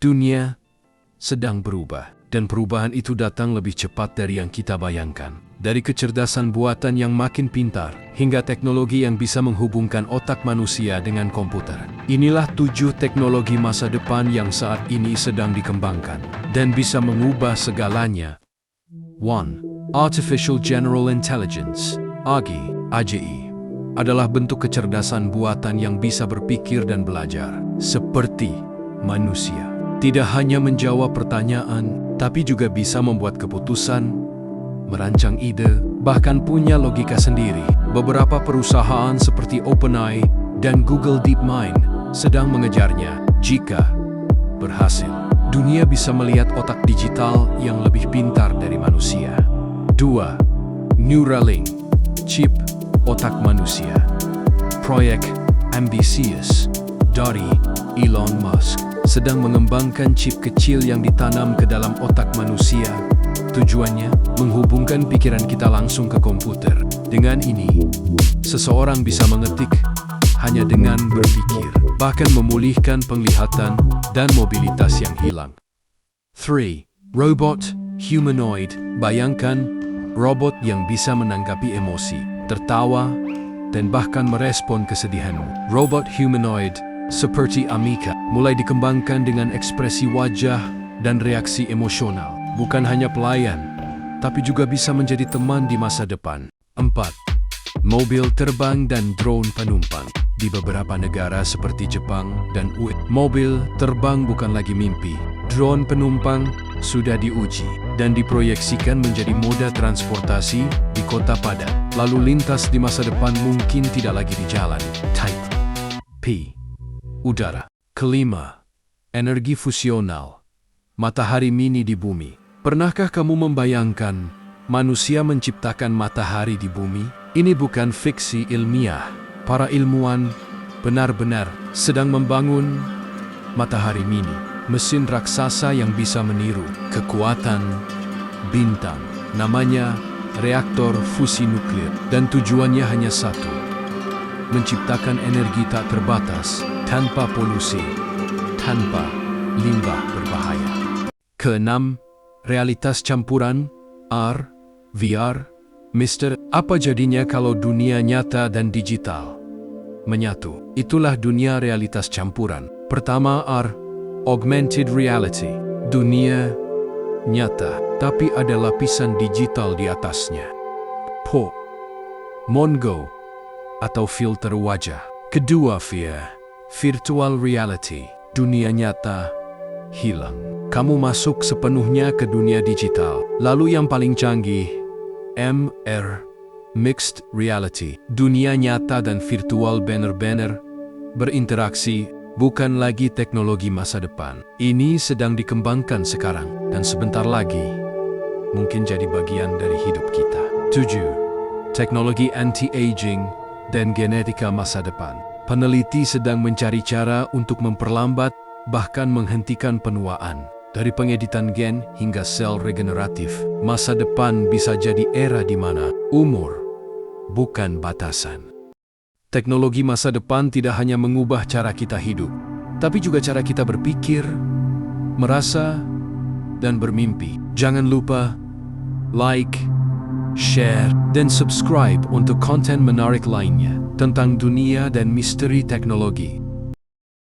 Dunia sedang berubah, dan perubahan itu datang lebih cepat dari yang kita bayangkan. Dari kecerdasan buatan yang makin pintar, hingga teknologi yang bisa menghubungkan otak manusia dengan komputer. Inilah 7 teknologi masa depan yang saat ini sedang dikembangkan, dan bisa mengubah segalanya. 1. Artificial General Intelligence (AGI) adalah bentuk kecerdasan buatan yang bisa berpikir dan belajar, seperti manusia. Tidak hanya menjawab pertanyaan, tapi juga bisa membuat keputusan, merancang ide, bahkan punya logika sendiri. Beberapa perusahaan seperti OpenAI dan Google DeepMind sedang mengejarnya. Jika berhasil, dunia bisa melihat otak digital yang lebih pintar dari manusia. 2. Neuralink, chip otak manusia. Proyek ambisius dari Elon Musk sedang mengembangkan chip kecil yang ditanam ke dalam otak manusia. Tujuannya menghubungkan pikiran kita langsung ke komputer. Dengan ini, seseorang bisa mengetik hanya dengan berpikir, bahkan memulihkan penglihatan dan mobilitas yang hilang. 3. Robot humanoid. Bayangkan robot yang bisa menanggapi emosi, tertawa, dan bahkan merespon kesedihanmu. Robot humanoid seperti Amica mulai dikembangkan dengan ekspresi wajah dan reaksi emosional. Bukan hanya pelayan, tapi juga bisa menjadi teman di masa depan. 4. Mobil terbang dan drone penumpang. Di beberapa negara seperti Jepang dan USA, mobil terbang bukan lagi mimpi. Drone penumpang sudah diuji dan diproyeksikan menjadi moda transportasi di kota padat. Lalu lintas di masa depan mungkin tidak lagi di jalan. Type P. Udara. 5. Energi fusional. Matahari mini di bumi. Pernahkah kamu membayangkan manusia menciptakan matahari di bumi? Ini bukan fiksi ilmiah. Para ilmuwan benar-benar sedang membangun matahari mini, mesin raksasa yang bisa meniru kekuatan bintang. Namanya reaktor fusi nuklir, dan tujuannya hanya satu: menciptakan energi tak terbatas, tanpa polusi, tanpa limbah berbahaya. 6. Realitas campuran, AR, VR. Mister, apa jadinya kalau dunia nyata dan digital menyatu? Itulah dunia realitas campuran. Pertama, AR, Augmented Reality. Dunia nyata, tapi ada lapisan digital di atasnya. Po, Mongo, atau filter wajah. Kedua, VR, Virtual Reality. Dunia nyata hilang. Kamu masuk sepenuhnya ke dunia digital. Lalu yang paling canggih, MR, Mixed Reality. Dunia nyata dan virtual benar-benar berinteraksi, bukan lagi teknologi masa depan. Ini sedang dikembangkan sekarang, dan sebentar lagi mungkin jadi bagian dari hidup kita. 7. Teknologi anti-aging dan genetika masa depan. Peneliti sedang mencari cara untuk memperlambat, bahkan menghentikan penuaan. Dari pengeditan gen hingga sel regeneratif, masa depan bisa jadi era di mana umur bukan batasan. Teknologi masa depan tidak hanya mengubah cara kita hidup, tapi juga cara kita berpikir, merasa, dan bermimpi. Jangan lupa like, share, dan subscribe untuk konten menarik lainnya tentang dunia dan misteri teknologi.